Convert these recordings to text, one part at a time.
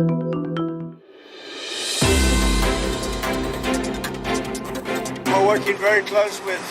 We're working very close with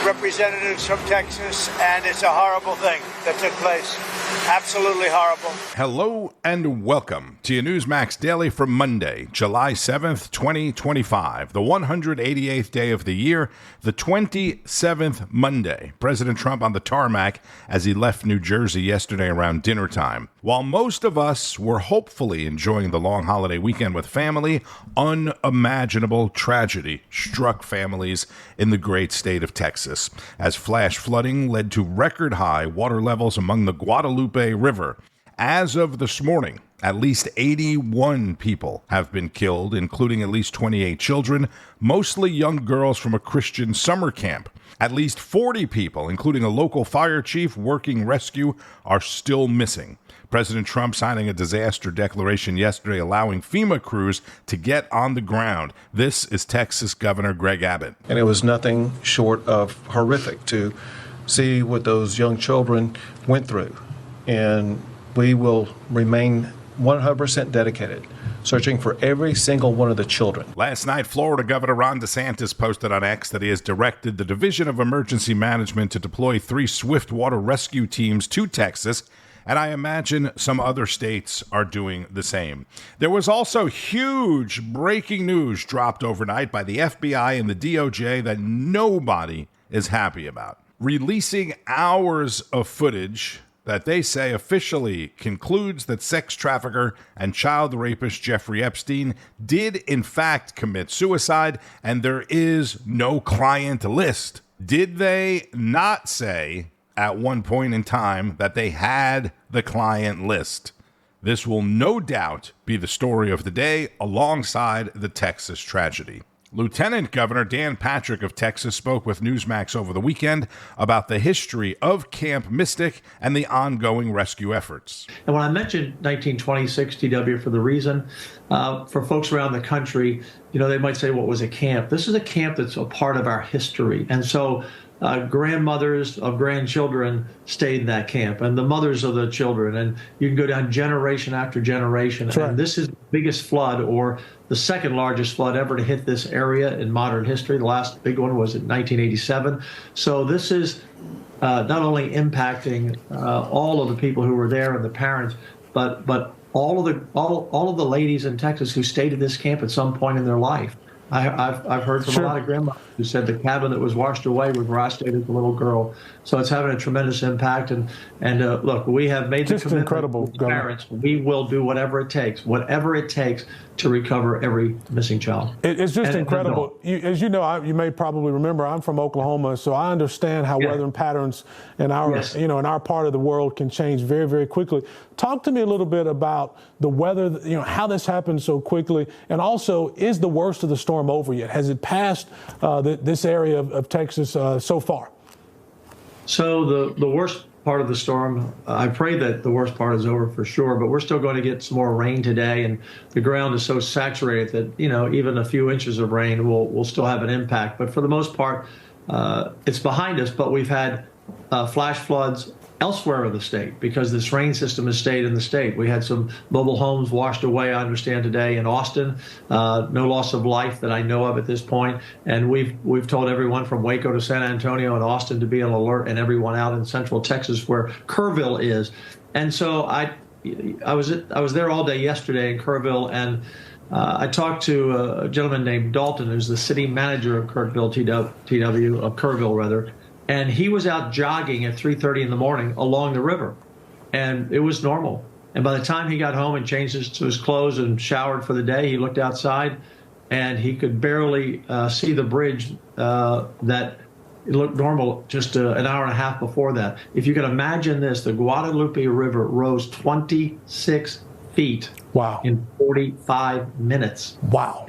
representatives from Texas, and it's a horrible thing that took place. Absolutely horrible. Hello and welcome to your Newsmax Daily for Monday, July 7th, 2025, the 188th day of the year, the 27th Monday. President Trump on the tarmac as he left New Jersey yesterday around dinner time. While most of us were hopefully enjoying the long holiday weekend with family, unimaginable tragedy struck families in the great state of Texas as flash flooding led to record high water levels among the Guadalupe River. As of this morning, at least 81 people have been killed, including at least 28 children, mostly young girls from a Christian summer camp. At least 40 people, including a local fire chief working rescue, are still missing. President Trump signing a disaster declaration yesterday allowing FEMA crews to get on the ground. This is Texas Governor Greg Abbott. And it was nothing short of horrific to see what those young children went through. And we will remain 100% dedicated, searching for every single one of the children. Last night, Florida Governor Ron DeSantis posted on X that he has directed the Division of Emergency Management to deploy 3 swift water rescue teams to Texas, and I imagine some other states are doing the same. There was also huge breaking news dropped overnight by the FBI and the DOJ that nobody is happy about, releasing hours of footage that they say officially concludes that sex trafficker and child rapist Jeffrey Epstein did in fact commit suicide, and there is no client list. Did they not say at one point in time that they had the client list? This will no doubt be the story of the day alongside the Texas tragedy. Lieutenant Governor Dan Patrick of Texas spoke with Newsmax over the weekend about the history of Camp Mystic and the ongoing rescue efforts. And when I mentioned 1926 TW for the reason, for folks around the country, they might say, what was a camp? This is a camp that's a part of our history. And so grandmothers of grandchildren stayed in that camp, and the mothers of the children, and you can go down generation after generation. Sure. And this is the biggest flood, or the second largest flood ever to hit this area in modern history. The last big one was in 1987. So this is not only impacting all of the people who were there and the parents, but all of the ladies in Texas who stayed at this camp at some point in their life. I've heard from Sure. a lot of grandmothers who said the cabin that was washed away was where I stayed as a little girl. So it's having a tremendous impact. And look, we have made the commitment incredible, to parents. We will do whatever it takes to recover every missing child. It's just incredible. As you know, you may probably remember, I'm from Oklahoma, so I understand how weather patterns in our, in our part of the world can change very, very quickly. Talk to me a little bit about the weather, how this happened so quickly, and also, is the worst of the storm over yet? Has it passed this area of Texas so far? So the worst part of the storm, I pray that the worst part is over for sure, but we're still going to get some more rain today, and the ground is so saturated that, even a few inches of rain will still have an impact. But for the most part, it's behind us, but we've had flash floods elsewhere in the state because this rain system has stayed in the state. We had some mobile homes washed away, I understand, today in Austin. No loss of life that I know of at this point. And we've told everyone from Waco to San Antonio and Austin to be on alert, and everyone out in central Texas where Kerrville is. And so I was there all day yesterday in Kerrville, and I talked to a gentleman named Dalton, who's the city manager of Kerrville rather. And he was out jogging at 3:30 in the morning along the river, and it was normal. And by the time he got home and changed his clothes and showered for the day, he looked outside, and he could barely see the bridge that it looked normal just an hour and a half before that. If you can imagine this, the Guadalupe River rose 26 feet in 45 minutes. Wow.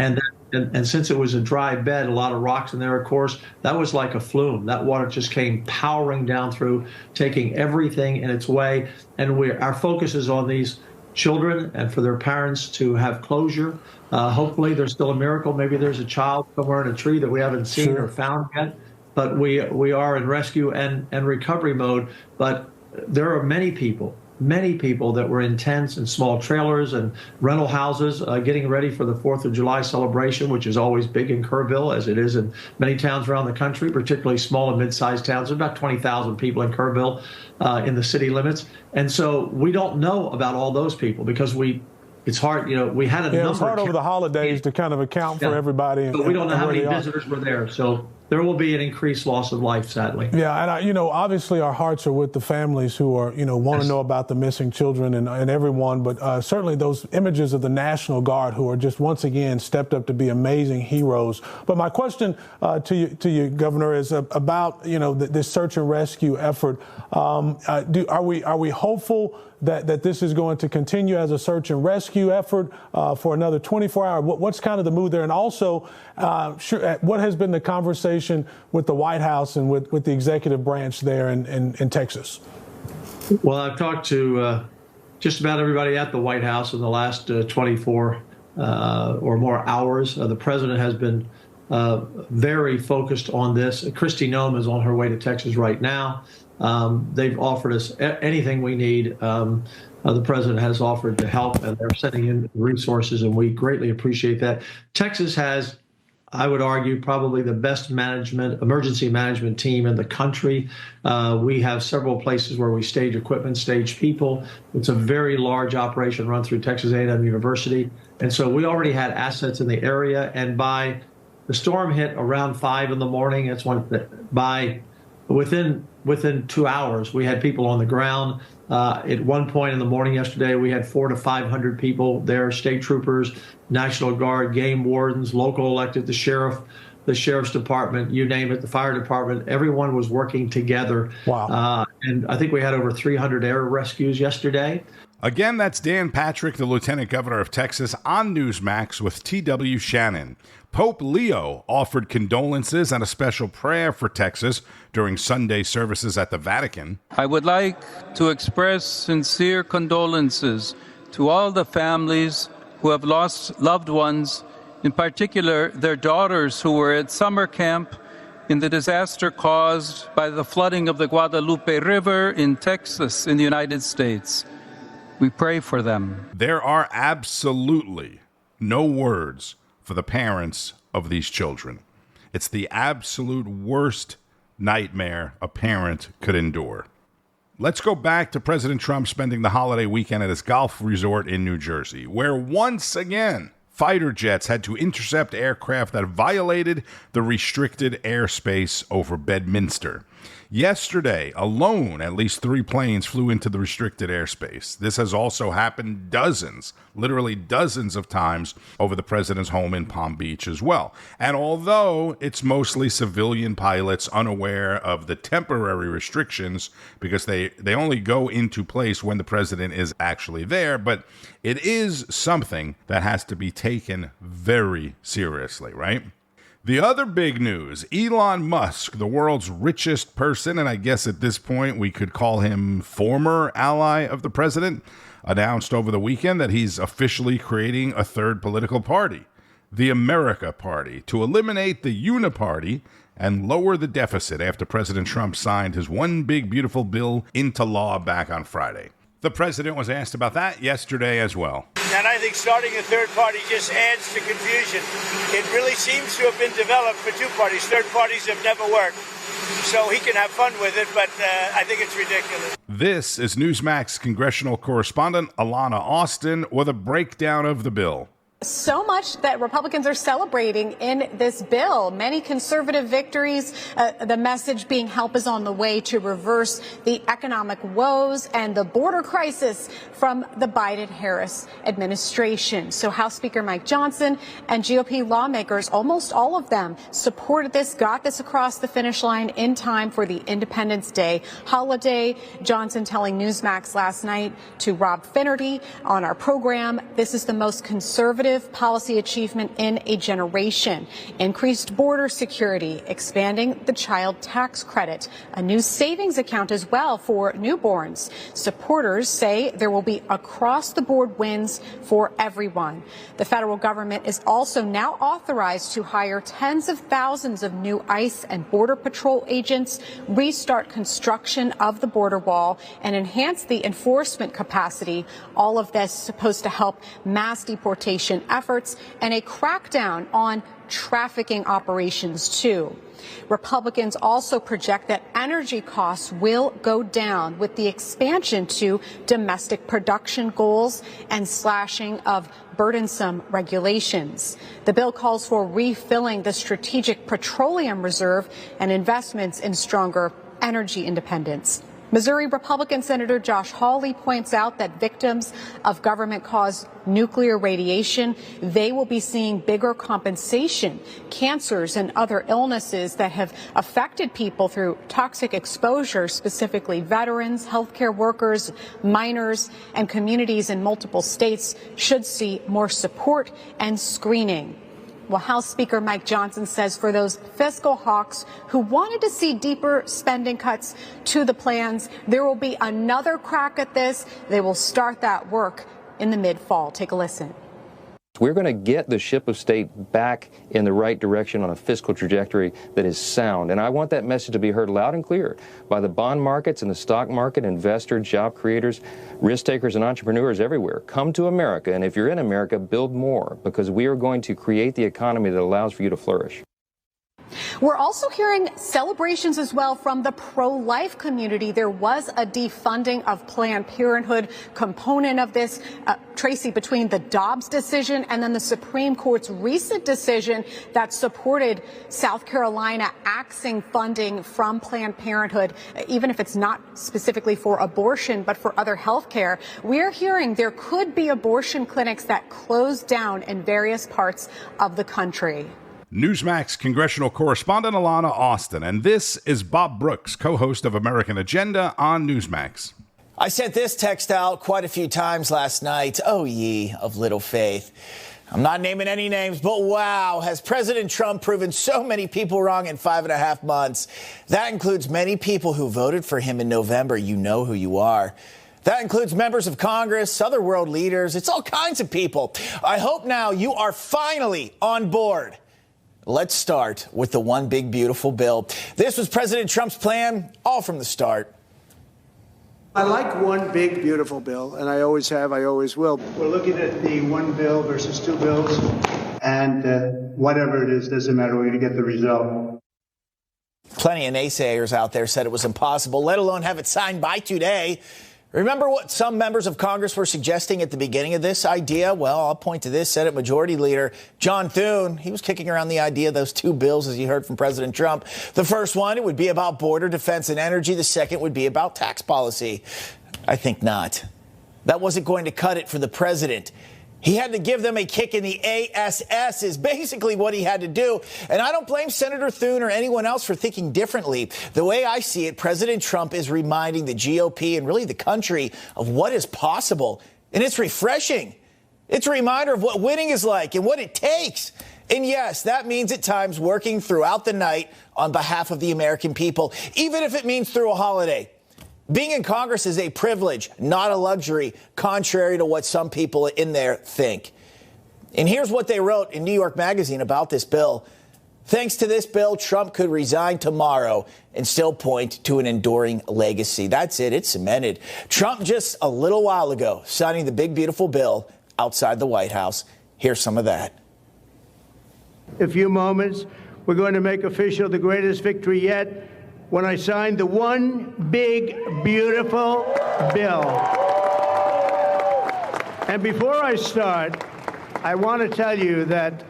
And since it was a dry bed, a lot of rocks in there, of course, that was like a flume. That water just came powering down through, taking everything in its way. And our focus is on these children and for their parents to have closure. Hopefully there's still a miracle. Maybe there's a child somewhere in a tree that we haven't seen or found yet. But we are in rescue and recovery mode. But there are many people many people that were in tents and small trailers and rental houses getting ready for the 4th of July celebration, which is always big in Kerrville, as it is in many towns around the country, particularly small and mid-sized towns. There's about 20,000 people in Kerrville in the city limits. And so we don't know about all those people because it's hard, we had a number. It's hard over the holidays to kind of account for everybody. But we don't know how many visitors were there. So there will be an increased loss of life, sadly. Yeah, and obviously our hearts are with the families who are, want to know about the missing children and everyone, but certainly those images of the National Guard who are just once again stepped up to be amazing heroes. But my question to you, Governor, is about this search and rescue effort. Are we hopeful that this is going to continue as a search and rescue effort for another 24 hours? What's kind of the mood there? And also, what has been the conversation with the White House and with the executive branch there in Texas? Well, I've talked to just about everybody at the White House in the last 24 or more hours. The president has been very focused on this. Kristi Noem is on her way to Texas right now. They've offered us anything we need. The president has offered to help, and they're sending in resources, and we greatly appreciate that. Texas has, I would argue, probably the best emergency management team in the country. We have several places where we stage equipment, stage people. It's a very large operation run through Texas A&M University. And so we already had assets in the area. And by the storm hit around 5 in the morning, within 2 hours, we had people on the ground. At one point in the morning yesterday, we had 400 to 500 people there, state troopers, National Guard, game wardens, local elected, the sheriff's department, you name it, the fire department. Everyone was working together. Wow. And I think we had over 300 air rescues yesterday. Again, that's Dan Patrick, the Lieutenant Governor of Texas, on Newsmax with T.W. Shannon. Pope Leo offered condolences and a special prayer for Texas during Sunday services at the Vatican. I would like to express sincere condolences to all the families who have lost loved ones, in particular their daughters who were at summer camp in the disaster caused by the flooding of the Guadalupe River in Texas in the United States. We pray for them. There are absolutely no words for the parents of these children. It's the absolute worst nightmare a parent could endure. Let's go back to President Trump spending the holiday weekend at his golf resort in New Jersey, where once again, fighter jets had to intercept aircraft that violated the restricted airspace over Bedminster. Yesterday alone, at least 3 planes flew into the restricted airspace. This has also happened literally dozens of times over the president's home in Palm Beach as well. And although it's mostly civilian pilots unaware of the temporary restrictions because they only go into place when the president is actually there, but it is something that has to be taken very seriously, right? The other big news, Elon Musk, the world's richest person, and I guess at this point we could call him former ally of the president, announced over the weekend that he's officially creating a third political party, the America Party, to eliminate the Uniparty and lower the deficit after President Trump signed his one big beautiful bill into law back on Friday. The president was asked about that yesterday as well. And I think starting a third party just adds to confusion. It really seems to have been developed for 2 parties. Third parties have never worked. So he can have fun with it, but I think it's ridiculous. This is Newsmax congressional correspondent Alana Austin with a breakdown of the bill. So much that Republicans are celebrating in this bill. Many conservative victories, the message being help is on the way to reverse the economic woes and the border crisis from the Biden-Harris administration. So House Speaker Mike Johnson and GOP lawmakers, almost all of them, supported this, got this across the finish line in time for the Independence Day holiday. Johnson telling Newsmax last night to Rob Finnerty on our program, this is the most conservative conservative policy achievement in a generation. Increased border security, expanding the child tax credit, a new savings account as well for newborns. Supporters say there will be across-the-board wins for everyone. The federal government is also now authorized to hire tens of thousands of new ICE and Border Patrol agents, restart construction of the border wall, and enhance the enforcement capacity. All of this supposed to help mass deportation efforts and a crackdown on trafficking operations, too. Republicans also project that energy costs will go down with the expansion to domestic production goals and slashing of burdensome regulations. The bill calls for refilling the Strategic Petroleum Reserve and investments in stronger energy independence. Missouri Republican Senator Josh Hawley points out that victims of government-caused nuclear radiation, they will be seeing bigger compensation. Cancers and other illnesses that have affected people through toxic exposure, specifically veterans, healthcare workers, minors, and communities in multiple states should see more support and screening. Well, House Speaker Mike Johnson says for those fiscal hawks who wanted to see deeper spending cuts to the plans, there will be another crack at this. They will start that work in the mid-fall. Take a listen. We're going to get the ship of state back in the right direction on a fiscal trajectory that is sound. And I want that message to be heard loud and clear by the bond markets and the stock market, investors, job creators, risk takers, and entrepreneurs everywhere. Come to America, and if you're in America, build more, because we are going to create the economy that allows for you to flourish. We're also hearing celebrations as well from the pro-life community. There was a defunding of Planned Parenthood component of this, Tracy, between the Dobbs decision and then the Supreme Court's recent decision that supported South Carolina axing funding from Planned Parenthood, even if it's not specifically for abortion, but for other health care. We're hearing there could be abortion clinics that close down in various parts of the country. Newsmax congressional correspondent Alana Austin, and this is Bob Brooks, co-host of American Agenda on Newsmax. I sent this text out quite a few times last night. Oh, ye of little faith. I'm not naming any names, but wow, has President Trump proven so many people wrong in 5.5 months? That includes many people who voted for him in November. You know who you are. That includes members of Congress, other world leaders. It's all kinds of people. I hope now you are finally on board. Let's start with the one big, beautiful bill. This was President Trump's plan all from the start. I like one big, beautiful bill, and I always have, I always will. We're looking at the one bill versus two bills, and whatever it is, doesn't matter. We're going to get the result. Plenty of naysayers out there said it was impossible, let alone have it signed by today. Remember what some members of Congress were suggesting at the beginning of this idea? Well, I'll point to this. Senate Majority Leader John Thune, he was kicking around the idea of those two bills, as you heard from President Trump. The first one, it would be about border defense and energy. The second would be about tax policy. I think not. That wasn't going to cut it for the president. He had to give them a kick in the ass is basically what he had to do. And I don't blame Senator Thune or anyone else for thinking differently. The way I see it, President Trump is reminding the GOP and really the country of what is possible. And it's refreshing. It's a reminder of what winning is like and what it takes. And yes, that means at times working throughout the night on behalf of the American people, even if it means through a holiday. Being in Congress is a privilege, not a luxury, contrary to what some people in there think. And here's what they wrote in New York Magazine about this bill. Thanks to this bill, Trump could resign tomorrow and still point to an enduring legacy. That's it. It's cemented. Trump just a little while ago signing the big, beautiful bill outside the White House. Here's some of that. In a few moments, we're going to make official the greatest victory yet, when I signed the one big, beautiful bill. And before I start, I want to tell you that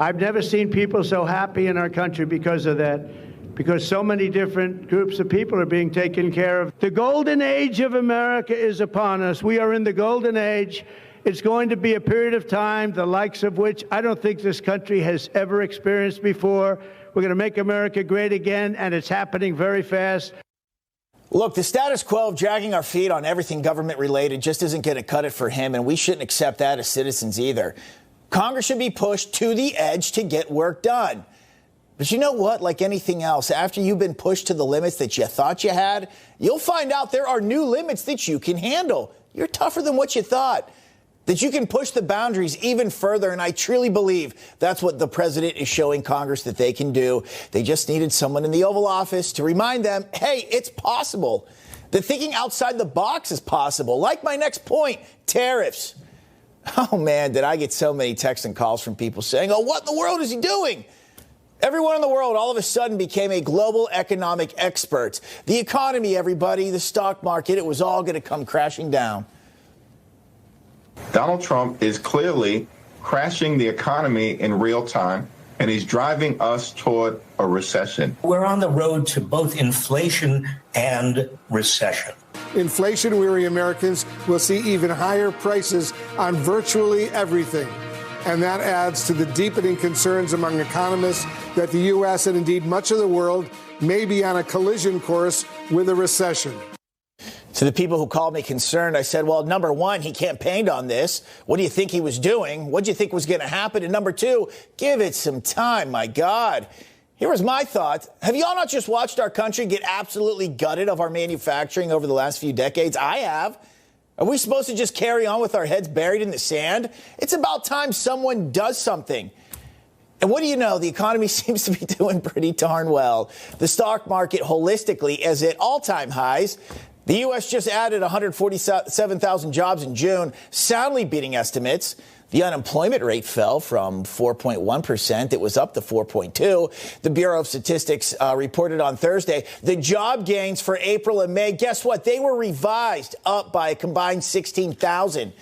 I've never seen people so happy in our country because of that, because so many different groups of people are being taken care of. The golden age of America is upon us. We are in the golden age. It's going to be a period of time, the likes of which I don't think this country has ever experienced before. We're going to make America great again, and it's happening very fast. Look, the status quo of dragging our feet on everything government related just isn't going to cut it for him, and we shouldn't accept that as citizens either. Congress should be pushed to the edge to get work done. But you know what? Like anything else, after you've been pushed to the limits that you thought you had, you'll find out there are new limits that you can handle. You're tougher than what you thought, that you can push the boundaries even further. And I truly believe that's what the president is showing Congress that they can do. They just needed someone in the Oval Office to remind them, hey, it's possible. That thinking outside the box is possible. Like my next point, tariffs. Oh, man, did I get so many texts and calls from people saying, oh, what in the world is he doing? Everyone in the world all of a sudden became a global economic expert. The economy, everybody, the stock market, it was all going to come crashing down. Donald Trump is clearly crashing the economy in real time, and he's driving us toward a recession. We're on the road to both inflation and recession. Inflation-weary Americans will see even higher prices on virtually everything. And that adds to the deepening concerns among economists that the U.S. and indeed much of the world may be on a collision course with a recession. To the people who called me concerned, I said, well, number one, he campaigned on this. What do you think he was doing? What do you think was going to happen? And number two, give it some time. My God. Here was my thought. Have you all not just watched our country get absolutely gutted of our manufacturing over the last few decades? I have. Are we supposed to just carry on with our heads buried in the sand? It's about time someone does something. And what do you know? The economy seems to be doing pretty darn well. The stock market holistically is at all-time highs. The U.S. just added 147,000 jobs in June, soundly beating estimates. The unemployment rate fell from 4.1%. It was up to 4.2%. The Bureau of Statistics reported on Thursday the job gains for April and May. Guess what? They were revised up by a combined 16,000.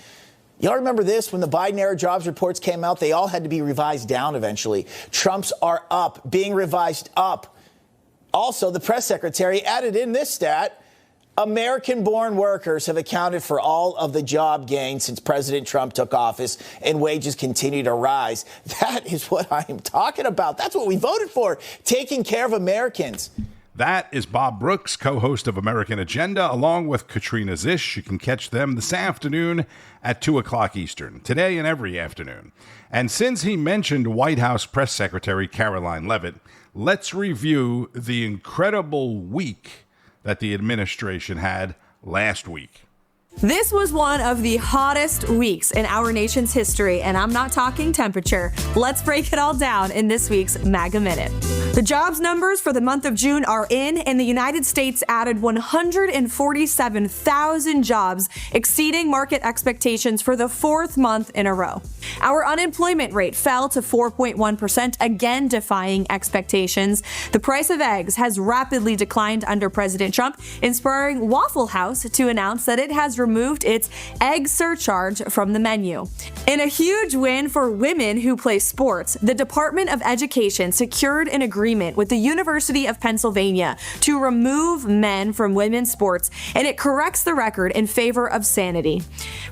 Y'all remember this? When the Biden-era jobs reports came out, they all had to be revised down eventually. Trump's are up, being revised up. Also, the press secretary added in this stat. American-born workers have accounted for all of the job gains since President Trump took office, and wages continue to rise. That is what I am talking about. That's what we voted for, taking care of Americans. That is Bob Brooks, co-host of American Agenda, along with Katrina Zish. You can catch them this afternoon at 2 o'clock Eastern, today and every afternoon. And since he mentioned White House Press Secretary Caroline Leavitt, let's review the incredible week that the administration had last week. This was one of the hottest weeks in our nation's history, and I'm not talking temperature. Let's break it all down in this week's MAGA Minute. The jobs numbers for the month of June are in, and the United States added 147,000 jobs, exceeding market expectations for the fourth month in a row. Our unemployment rate fell to 4.1%, again defying expectations. The price of eggs has rapidly declined under President Trump, inspiring Waffle House to announce that it has removed its egg surcharge from the menu. In a huge win for women who play sports, the Department of Education secured an agreement with the University of Pennsylvania to remove men from women's sports, and it corrects the record in favor of sanity.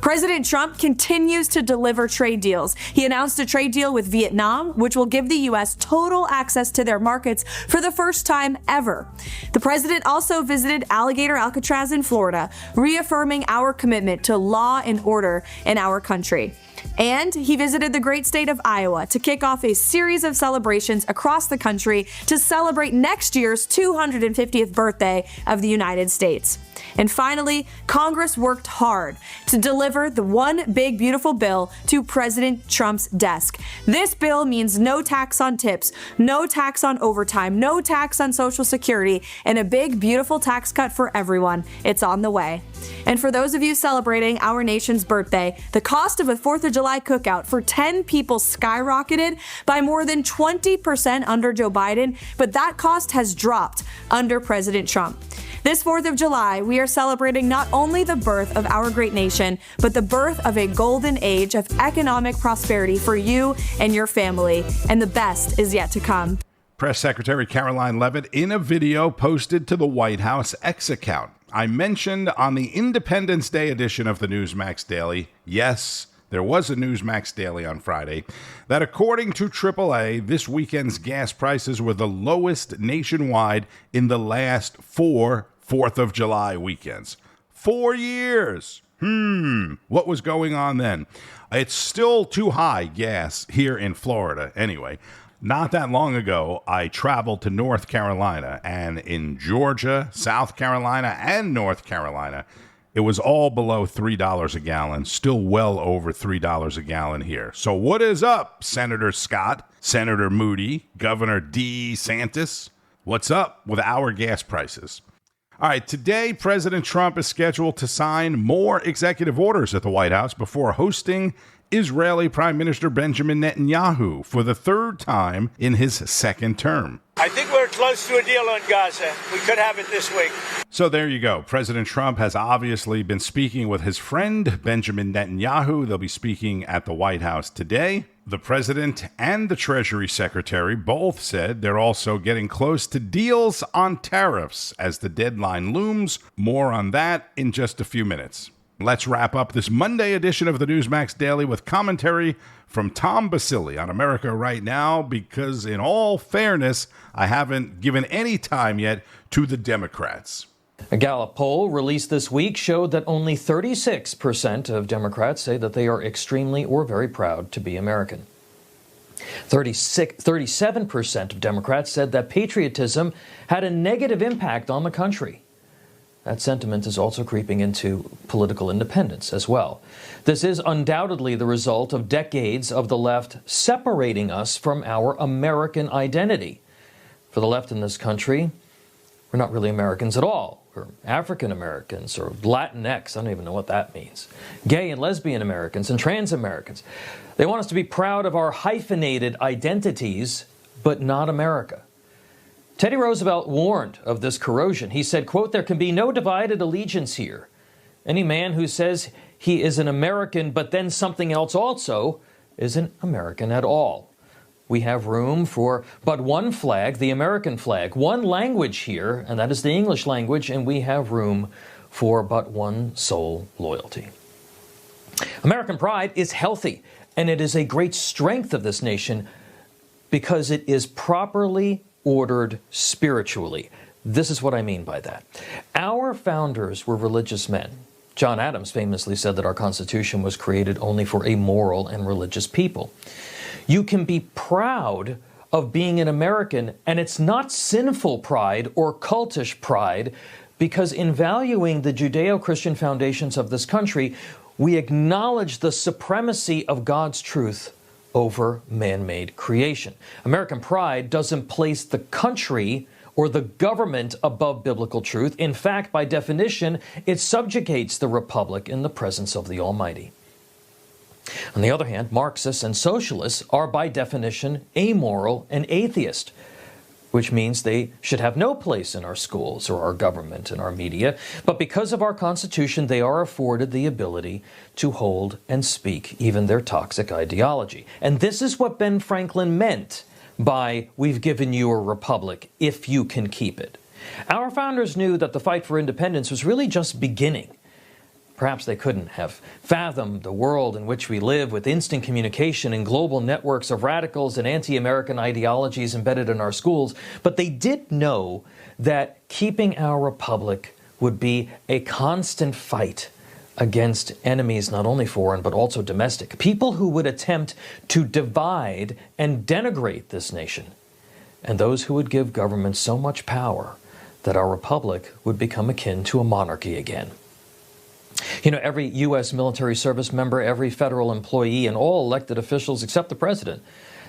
President Trump continues to deliver trade deals. He announced a trade deal with Vietnam, which will give the U.S. total access to their markets for the first time ever. The president also visited Alligator Alcatraz in Florida, reaffirming our commitment to law and order in our country. And he visited the great state of Iowa to kick off a series of celebrations across the country to celebrate next year's 250th birthday of the United States. And finally, Congress worked hard to deliver the one big beautiful bill to President Trump's desk. This bill means no tax on tips, no tax on overtime, no tax on Social Security, and a big beautiful tax cut for everyone. It's on the way. And for those of you celebrating our nation's birthday, the cost of a 4th of July cookout for 10 people skyrocketed by more than 20% under Joe Biden, but that cost has dropped under President Trump. This 4th of July, we are celebrating not only the birth of our great nation, but the birth of a golden age of economic prosperity for you and your family. And the best is yet to come. Press Secretary Caroline Leavitt in a video posted to the White House X account. I mentioned on the Independence Day edition of the Newsmax Daily, yes, there was a Newsmax Daily on Friday, that according to AAA, this weekend's gas prices were the lowest nationwide in the last 4 4th of July weekends. 4 years. What was going on then? It's still too high gas here in Florida anyway. Not that long ago, I traveled to North Carolina, and in Georgia, South Carolina, and North Carolina, it was all below $3 a gallon, still well over $3 a gallon here. So what is up, Senator Scott, Senator Moody, Governor DeSantis? What's up with our gas prices? All right, today, President Trump is scheduled to sign more executive orders at the White House before hosting Israeli Prime Minister Benjamin Netanyahu for the third time in his second term. I think we're close to a deal on Gaza. We could have it this week. So there you go. President Trump has obviously been speaking with his friend Benjamin Netanyahu. They'll be speaking at the White House today. The president and the Treasury Secretary both said they're also getting close to deals on tariffs as the deadline looms. More on that in just a few minutes. Let's wrap up this Monday edition of the Newsmax Daily with commentary from Tom Basile on America Right Now, because in all fairness, I haven't given any time yet to the Democrats. A Gallup poll released this week showed that only 36% of Democrats say that they are extremely or very proud to be American. 37% of Democrats said that patriotism had a negative impact on the country. That sentiment is also creeping into political independence as well. This is undoubtedly the result of decades of the left separating us from our American identity. For the left in this country, we're not really Americans at all. We're African Americans or Latinx. I don't even know what that means. Gay and lesbian Americans and trans Americans. They want us to be proud of our hyphenated identities, but not America. Teddy Roosevelt warned of this corrosion. He said, quote, "There can be no divided allegiance here. Any man who says he is an American but then something else also isn't American at all. We have room for but one flag, the American flag, one language here, and that is the English language, and we have room for but one sole loyalty." American pride is healthy, and it is a great strength of this nation because it is properly ordered spiritually. This is what I mean by that. Our founders were religious men. John Adams famously said that our Constitution was created only for a moral and religious people. You can be proud of being an American, and it's not sinful pride or cultish pride, because in valuing the Judeo-Christian foundations of this country, we acknowledge the supremacy of God's truth over man-made creation. American pride doesn't place the country or the government above biblical truth. In fact, by definition, it subjugates the republic in the presence of the Almighty. On the other hand, Marxists and socialists are by definition amoral and atheist, which means they should have no place in our schools or our government and our media. But because of our Constitution, they are afforded the ability to hold and speak even their toxic ideology. And this is what Ben Franklin meant by "we've given you a republic if you can keep it." Our founders knew that the fight for independence was really just beginning. Perhaps they couldn't have fathomed the world in which we live with instant communication and global networks of radicals and anti-American ideologies embedded in our schools, but they did know that keeping our republic would be a constant fight against enemies not only foreign but also domestic, people who would attempt to divide and denigrate this nation, and those who would give government so much power that our republic would become akin to a monarchy again. You know, every U.S. military service member, every federal employee, and all elected officials except the president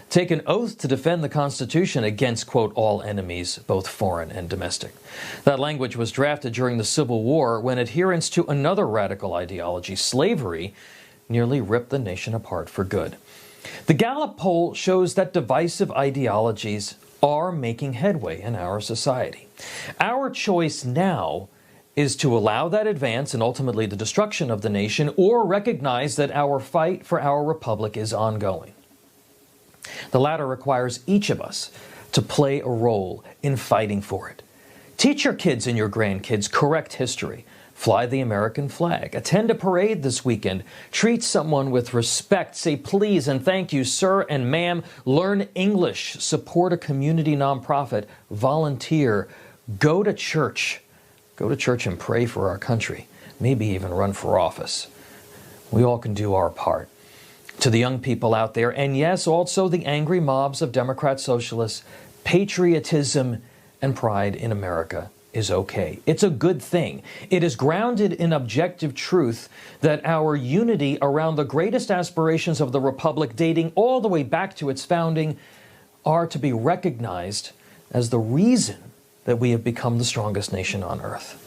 take an oath to defend the Constitution against, quote, all enemies, both foreign and domestic. That language was drafted during the Civil War when adherence to another radical ideology, slavery, nearly ripped the nation apart for good. The Gallup poll shows that divisive ideologies are making headway in our society. Our choice now is to allow that advance and ultimately the destruction of the nation, or recognize that our fight for our republic is ongoing. The latter requires each of us to play a role in fighting for it. Teach your kids and your grandkids correct history. Fly the American flag. Attend a parade this weekend. Treat someone with respect. Say please and thank you, sir and ma'am. Learn English. Support a community nonprofit. Volunteer. Go to church. go to church and pray for our country, maybe even run for office. We all can do our part. To the young people out there, and yes, also the angry mobs of Democrat socialists, patriotism and pride in America is okay. It's a good thing. It is grounded in objective truth that our unity around the greatest aspirations of the Republic, dating all the way back to its founding, are to be recognized as the reason that we have become the strongest nation on earth.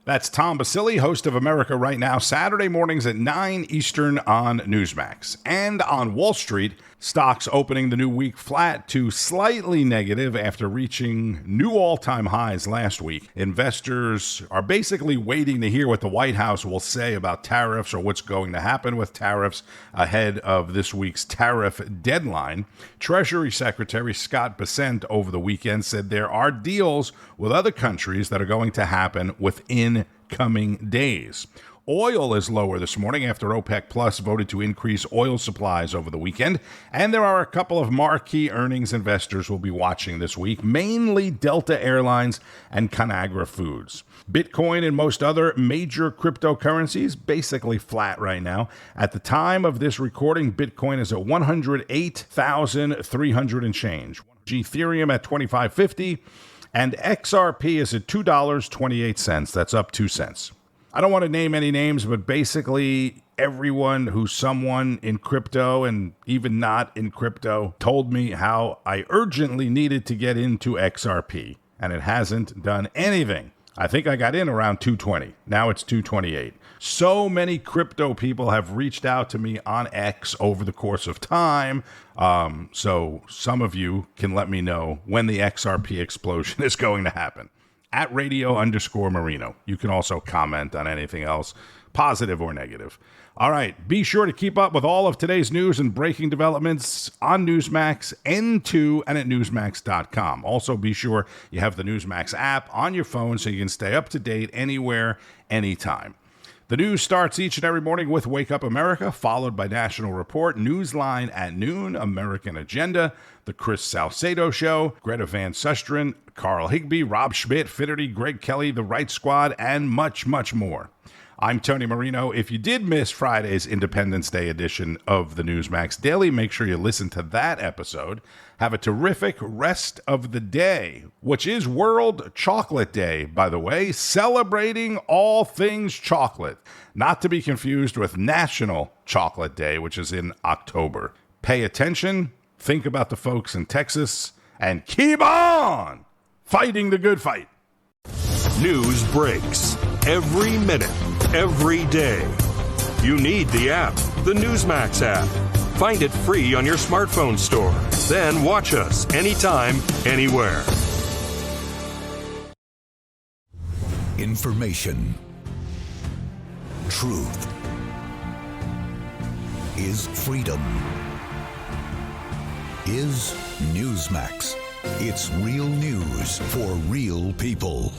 That's Tom Basile, host of America Right Now, Saturday mornings at 9 Eastern on Newsmax. And on Wall Street, stocks opening the new week flat to slightly negative after reaching new all-time highs last week. Investors are basically waiting to hear what the White House will say about tariffs or what's going to happen with tariffs ahead of this week's tariff deadline. Treasury Secretary Scott Bessent over the weekend said there are deals with other countries that are going to happen within coming days. Oil is lower this morning after OPEC Plus voted to increase oil supplies over the weekend. And there are a couple of marquee earnings investors will be watching this week, mainly Delta Airlines and Conagra Foods. Bitcoin and most other major cryptocurrencies basically flat right now. At the time of this recording, Bitcoin is at 108,300 and change. Ethereum at 2550. And XRP is at $2.28. That's up 2 cents. I don't want to name any names, but basically everyone who's someone in crypto and even not in crypto told me how I urgently needed to get into XRP, and it hasn't done anything. I think I got in around 220. Now it's 228. So many crypto people have reached out to me on X over the course of time. So some of you can let me know when the XRP explosion is going to happen. At @radio_Marino. You can also comment on anything else, positive or negative. All right. Be sure to keep up with all of today's news and breaking developments on Newsmax, N2, and at Newsmax.com. Also, be sure you have the Newsmax app on your phone so you can stay up to date anywhere, anytime. The news starts each and every morning with Wake Up America, followed by National Report, Newsline at noon, American Agenda, The Chris Salcedo Show, Greta Van Susteren, Carl Higbee, Rob Schmitt, Finnerty, Greg Kelly, The Right Squad, and much, much more. I'm Tony Marino. If you did miss Friday's Independence Day edition of the Newsmax Daily, make sure you listen to that episode. Have a terrific rest of the day, which is World Chocolate Day, by the way, celebrating all things chocolate. Not to be confused with National Chocolate Day, which is in October. Pay attention, think about the folks in Texas, and keep on fighting the good fight. News breaks every minute, every day. You need the app, the Newsmax app. Find it free on your smartphone store. Then watch us anytime, anywhere. Information. Truth. Is freedom. Is Newsmax. It's real news for real people.